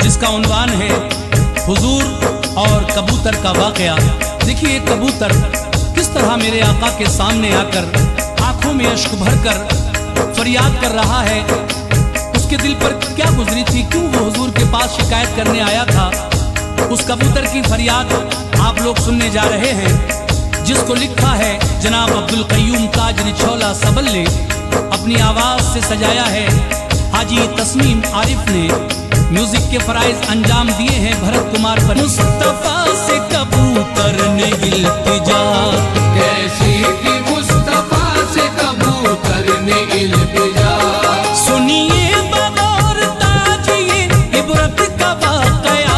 जिसका उन्वान है हुजूर और कबूतर का वाकया। देखिए कबूतर किस तरह मेरे आका के सामने आकर आंखों में अश्क भरकर फरियाद कर रहा है। उसके दिल पर क्या गुजरी थी, क्यों वो हुजूर के पास शिकायत करने आया था। उस कबूतर की फरियाद आप लोग सुनने जा रहे हैं, जिसको लिखा है जनाब अब्दुल कय्यूम ताज निछोला सबल ने, अपनी आवाज से सजाया है हाजी तस्मीम आरिफ ने, म्यूजिक के फराइज अंजाम दिए हैं भरत कुमार पर। मुस्तफा से कबूतर ने इल्तिजा कैसी की मुस्तफा से कबूतर ने इल्तिजा। सुनिए बगौर ताज ये इबरत का वाकया,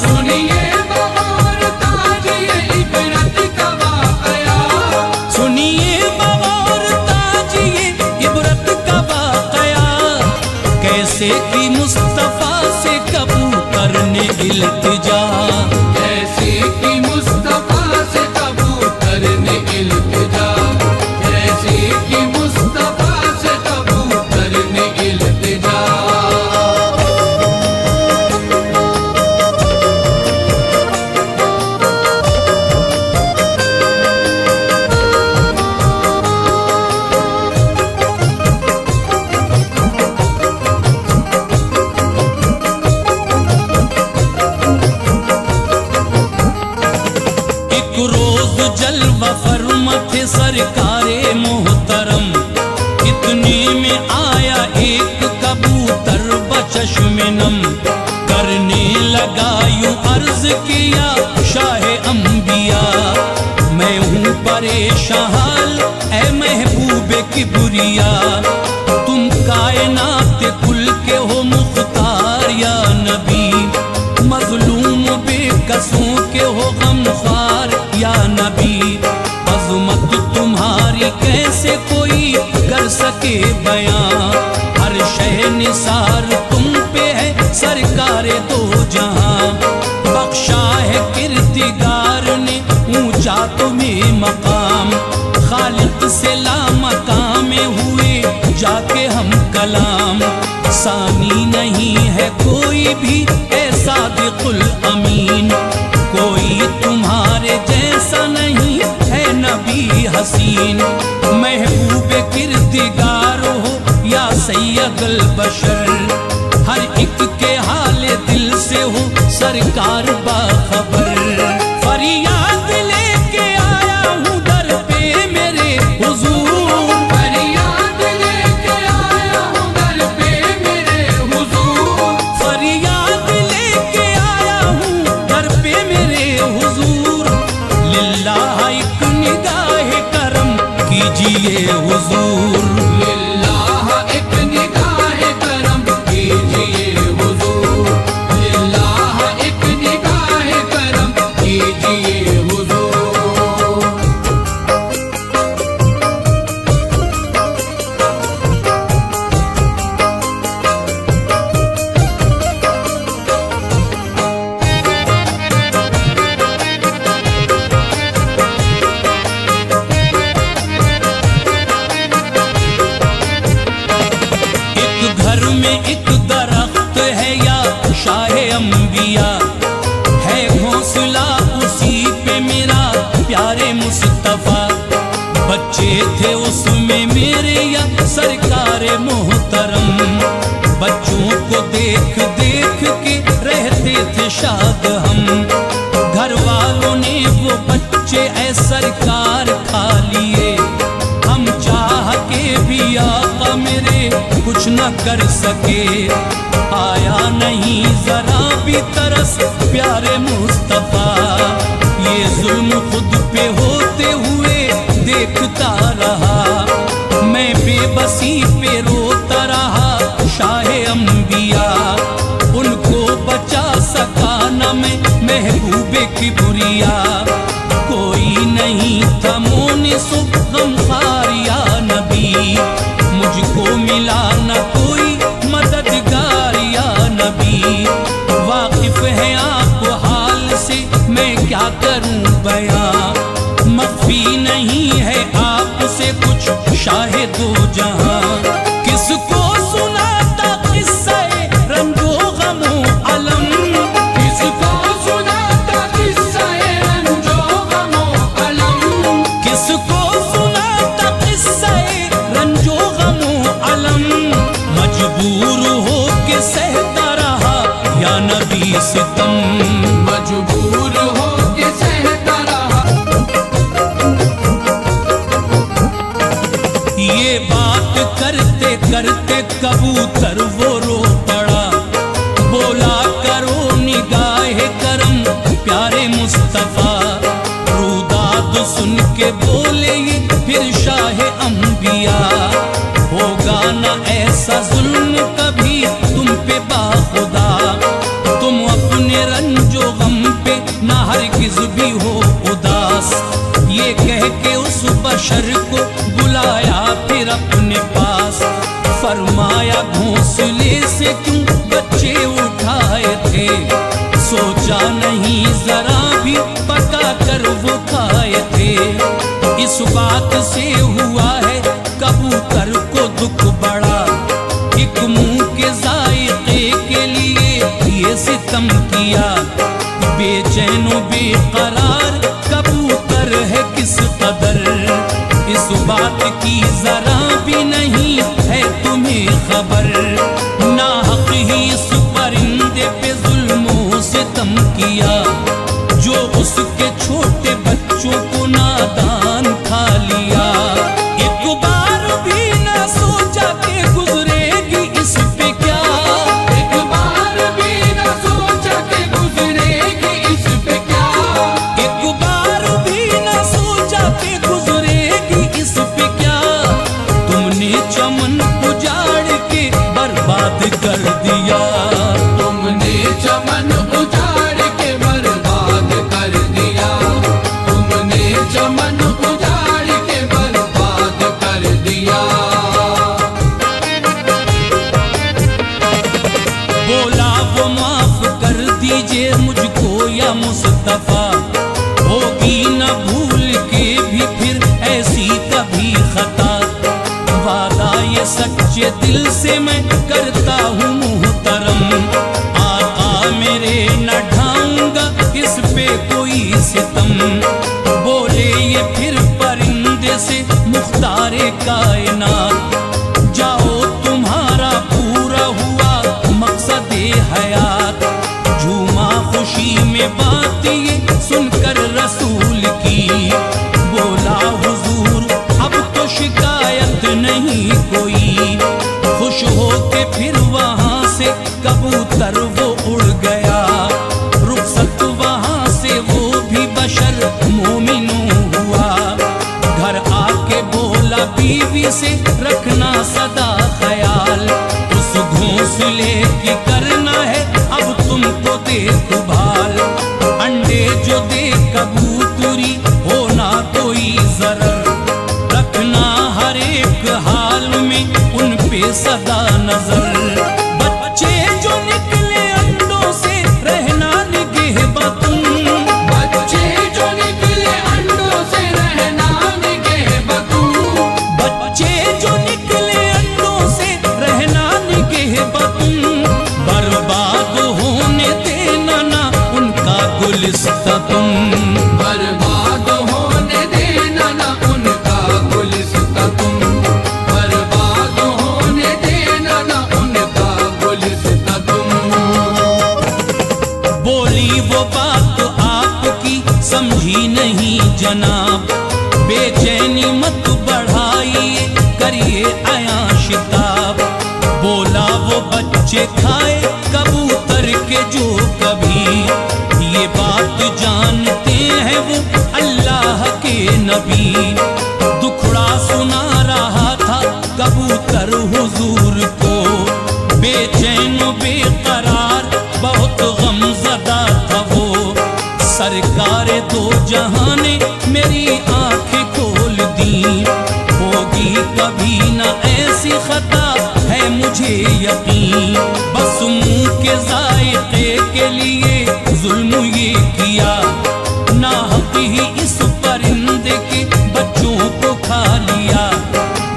सुनिए बगौर ताज ये इबरत का वाकया। सुनिए बगौर ताज ये इबरत का वाकया। कैसे की मुस्तफा से कबूतर ने इल्तिजा, कैसी की मुस्तफा से कबूतर ने इल्तिजा। कैसी की मुस्तफा से कबूतर ने इल्तिजा। जलवा फरमत सरकारे मोहतरम, इतने में आया एक कबूतर बचश्मे नम, करने लगा यूं अर्ज किया शाहे अंबिया। मैं हूँ परेशान हाल ए महबूबे किबरिया, तुम कायनात कुल के हो मुख्तार या नबी, मजलूम बेकसों के हो गमख्वार या नबी। अज़मत तुम्हारी कैसे कोई कर सके बयां, हर शह निसार तुम पे है सरकारे दो जहां। बख्शा है किरतिगार ने ऊंचा तुम्हें मकाम, खालिक से लामकाम हुए जाके हम कलाम। सानी नहीं है कोई भी ऐसा दिकुल अमीन, कोई तुम्हारे जैसा नहीं है नबी हसीन। महबूबे किरतिगार हो या सैयदुल बशर, हर एक के हाल दिल से हो सरकार बाखबर। फरियाद लेके आया हूँ दर पे मेरे हुजूर, फरियाद लेके आया हूँ दर पे मेरे हुजूर। फरियाद लेके आया हूँ दर पे मेरे हुजूर। लिल्लाह एक निगाह करम कीजिए हुजूर, लिल्लाह एक निगाह करम कीजिए हुजूर। लिल्लाह एक निगाह करम कीजिए हुजूर। घर में एक दरख्त है या शाहे अंबिया, है घोंसला उसी पे मेरा प्यारे मुस्तफा। बच्चे थे उसमें मेरे या सरकारे मोहतरम, बच्चों को देख देख के रहते थे शाद हम। घर वालों ने वो बच्चे ऐ सरकार खा लिए, हम चाह के भी आका मेरे कुछ न कर सके। आया नहीं जरा भी तरस प्यारे मुस्तफा, ये जुल्म खुद पे होते हुए देखता रहा। मैं बेबसी पे रोता रहा शाहे अंबिया, उनको बचा सका न मैं महबूबे की बुरिया। कोई नहीं था मोने सो गमखार या नबी, मुझको मिला न कोई मददगार या नबी। वाकिफ है आप हाल से मैं क्या करूं बयां, मख्फी नहीं है आपसे कुछ शाहे दो जहां। किसको सुनाता किस्से रंगो गमो अलम, नबी सितम। मजबूर हो के सहता रहा। ये बात करते करते कबूतर वो रो पड़ा, बोला करो निगाहे करम प्यारे मुस्तफा। रुदाद सुन के बोले ये फिर शाह अंबिया, होगा ना ऐसा जुल्म कभी तुम पे बाखुदा। तुम अपने रंजो गम पे ना हरगिज भी हो उदास। ये कह के उस बशर को बुलाया फिर अपने पास। फरमाया घोंसले से क्यों बच्चे उठाए थे, सोचा नहीं जरा भी पका कर वो खाए थे। इस बात से हुआ है कबूतर को दुख बड़ा, एक मुंह के जायके के लिए ये सितम किया। बेचैनो बेकरार कबूतर है किस कदर, इस बात की जरा भी नहीं है तुम्हें खबर। ना हक ही इस परिंदे पे जुल्मों सितम किया, जो उसके छोटे बच्चों को नादान खा लिया। एक बार भी ना सोचा कि गुजरेगी इस पे क्या, एक बार भी न सोचा कि गुजरेगी इस पे क्या। एक बार भी ना सोचा कि गुजरेगी इस पे क्या। तुमने चमन उजाड़ के बर्बाद कर दिया, तुमने चमन उजाड़ के बर्बाद कर दिया। तुमने चमन उजाड़ के बर्बाद कर दिया। बोला वो माफ कर दीजिए मुझको या मुस्तफा, होगी न भूल के भी फिर ऐसी कभी खता। वादा ये सच्चे दिल से मैं करता हूँ मुहतरम, आका मेरे न ढाऊंगा इस पे कोई सितम। बोले ये फिर परिंदे से मुख्तारे कायनात, जाओ तुम्हारा पूरा हुआ मकसद हयात। झूमा खुशी में बात ये सुनकर रसूल की, बोला हुजूर अब तो शिकायत नहीं कोई। खुश होके फिर वहां से कबूतर वो उड़ गया, रुखसत वहां से वो भी बशर मोमिनो हुआ। घर आके बोला बीवी से रखना सदा ख्याल, उस घोंसले की करना है अब तुमको देखभाल। अंडे जो दे कबूतरी होना कोई जरर, रखना हर एक हाल में उन पे सदा नजर। बच्चे जो निकले अंडों से रहना निगहबान, बच्चे जो निकले अंडों से रहना निगहबान। बच्चे जो निकले अंडों से रहना निगहबान। बर्बाद होने देना ना उनका गुलिस्ता तुम, बर्बाद होने देना ना उनका गुलिस्ता तुम। बर्बाद होने देना ना उनका गुलिस्ता तुम। बोली वो बात आपकी समझी नहीं जनाब। बेचैनी मत बढ़ाइए करिए आया शिताब। बोला वो बच्चे खाए कबूतर के जो कभी, ये बात जानते हैं वो अल्लाह के नबी। दुखड़ा सुना रहा था कबूतर हुजूर को, बेचैन बेकरार बहुत गमज़दा था वो। सरकार दो जहां ने मेरी आंखें खोल दी, होगी कभी न ऐसी खता है मुझे यकीन। बस मुंह के जायके के लिए जुल्म ये किया, ना हक ही इस परिंदे के बच्चों को खा लिया।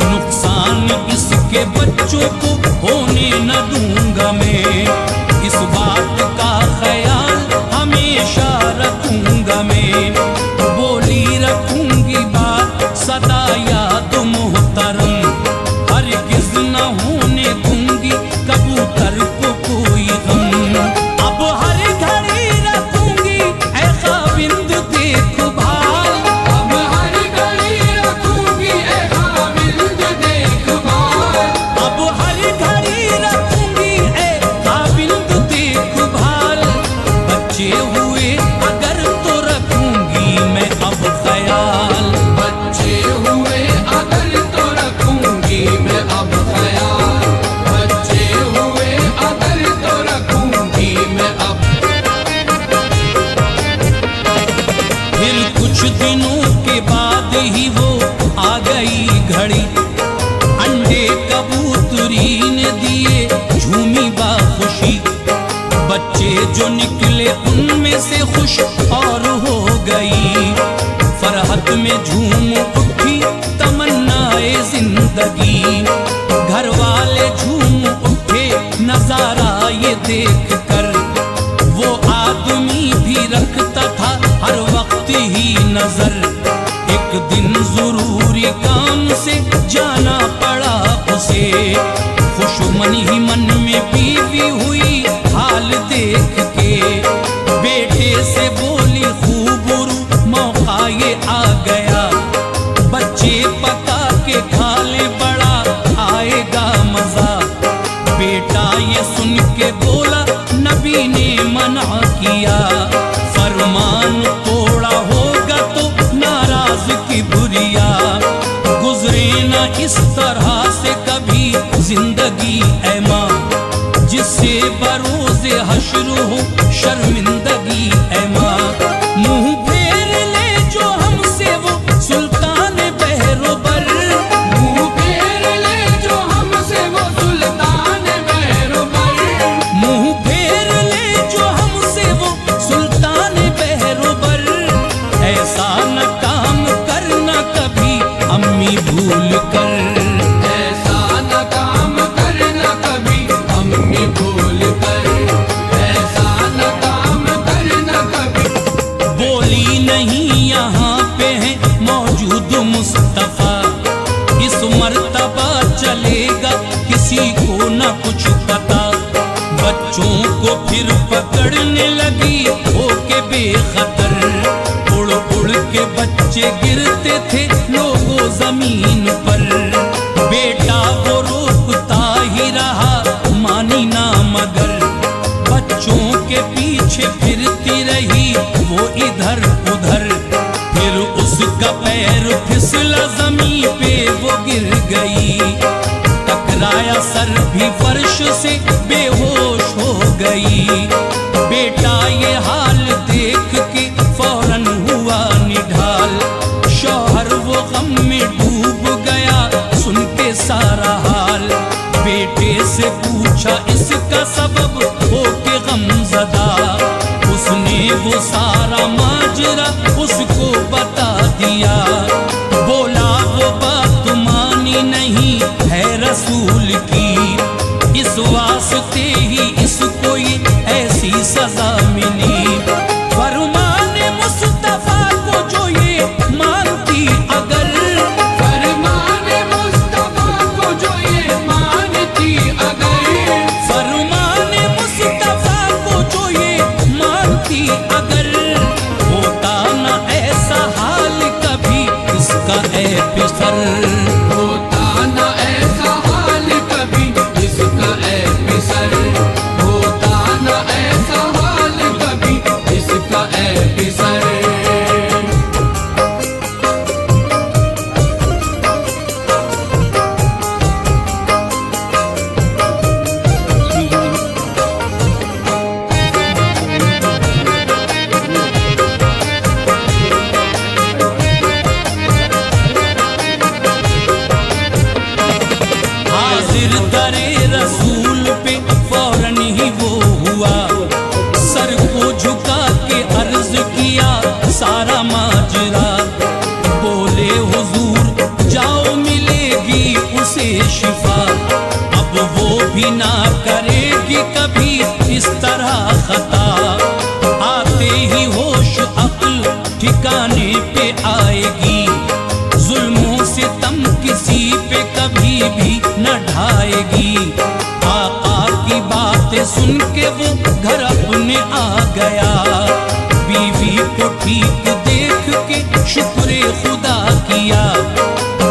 नुकसान इसके बच्चों को होने न दूंगा मैं, इस बात का ख्याल हमेशा रखूंगा मैं। बोली रखूंगी बात सदा याद मुहतरम, हरगिज़ न होने दूंगी कबूतर को कोई गम। अब बच्चे जो निकले उनमें से खुश और हो गई, फरहत में झूम उठी तमन्नाए जिंदगी। घर वाले झूम उठे नजारा ये देख कर, वो आदमी भी रखता था हर वक्त ही नजर। एक दिन जरूरी काम से जाना पड़ा उसे, खुशमन ही मन में बीवी हुई हाल देख के। बेटे से बोली खूबरू मौका ये आ गया, बच्चे पका के खा ले बड़ा आएगा मजा। बेटा ये सुन के बोला नबी ने मना किया, फरमान तोड़ा होगा तो नाराज की बुरिया। गुजरे ना इस तरह से कभी जिंदगी ऐ माँ, जिससे बरोज़े हश्र हो शर्मिंदगी ऐ माँ। मुंह फेर ले जो हमसे वो सुल्तान बहरोबर, मुंह फेर ले जो हमसे वो सुल्तान बहरोबर, मुंह फेर ले जो हमसे वो सुल्तान बहरोबर। ऐसा न काम करना कभी अम्मी भूल कर, ऐसा न काम करना कभी अम्मी भूल कर, ऐसा न काम करना कभी। बोली नहीं यहाँ पे है मौजूद मुस्तफा, इस मर्तबा चलेगा किसी को न कुछ पता। बच्चों को फिर पकड़ने लगी होके बेखतर, उड़ उड़ के बच्चे गिरते थे लोगों जमीन पर। बेटा वो रोकता ही रहा मानी ना मगर, बच्चों के पीछे फिरती रही वो इधर उधर। फिर उसका पैर फिसला जमीन पे वो गिर गई, टकराया सर भी फर्श से बेहोश हो गई। बेटा ये हाल देख के फौरन हुआ निढाल, शौहर वो गम में डूब गया सुन के सारा हाल। बेटे से पूछा इसका सबब हो के गमज़दा, उसने वो सारा माजरा उसको बता दिया। बोला वो बात मानी नहीं है रसूल की, इस वास्ते ही इसको ये ऐसी सजा मिली। फरमाने मुस्तफा को जो ये मानती अगर, फरमाने मुस्तफा को जो ये मानती अगर, फरमाने मुस्तफा को जो ये मानती अगर, होता ना ऐसा हाल कभी इसका ऐ पिसर। होता न ऐसा हाल कभी इसका ऐ पिसर, होता न ऐसा हाल कभी इसका ऐ पिसर। हाजिर दरे रसूल पे फौरन ही वो हुआ, सर को झुका के अर्ज किया सारा माजरा। बोले हुजूर जाओ मिलेगी उसे शिफा, अब वो भी ना करेगी कभी इस तरह खता। आते ही होश अक्ल ठिकाने पे आएगी, जुल्मों से तम किसी पे कभी भी न ढाएगी। आका की बातें सुन के वो घर अपने आ गया, बीवी को ठीक देख के शुक्र खुदा किया।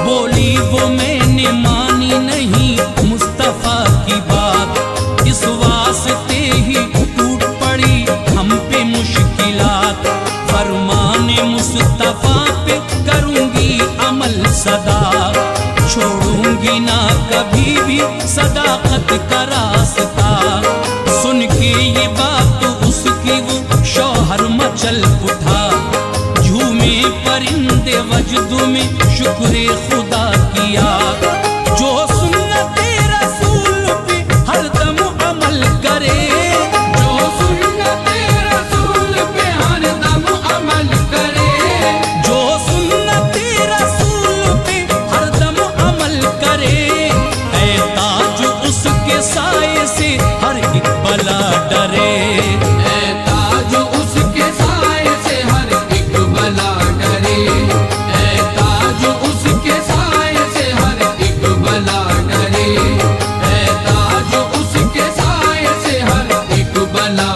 बोली वो मैंने मानी नहीं मुस्तफा की बात, इस वास्ते ही टूट पड़ी हम पे मुश्किलात। फरमाने मुस्तफा पे करूंगी अमल सदा, छोड़ूंगी ना कभी भी सदाकत का रास्ता। सुन के ये बात उसकी वो शौहर मचल उठा, झूमे परिंदे वजद में शुक्र खुदा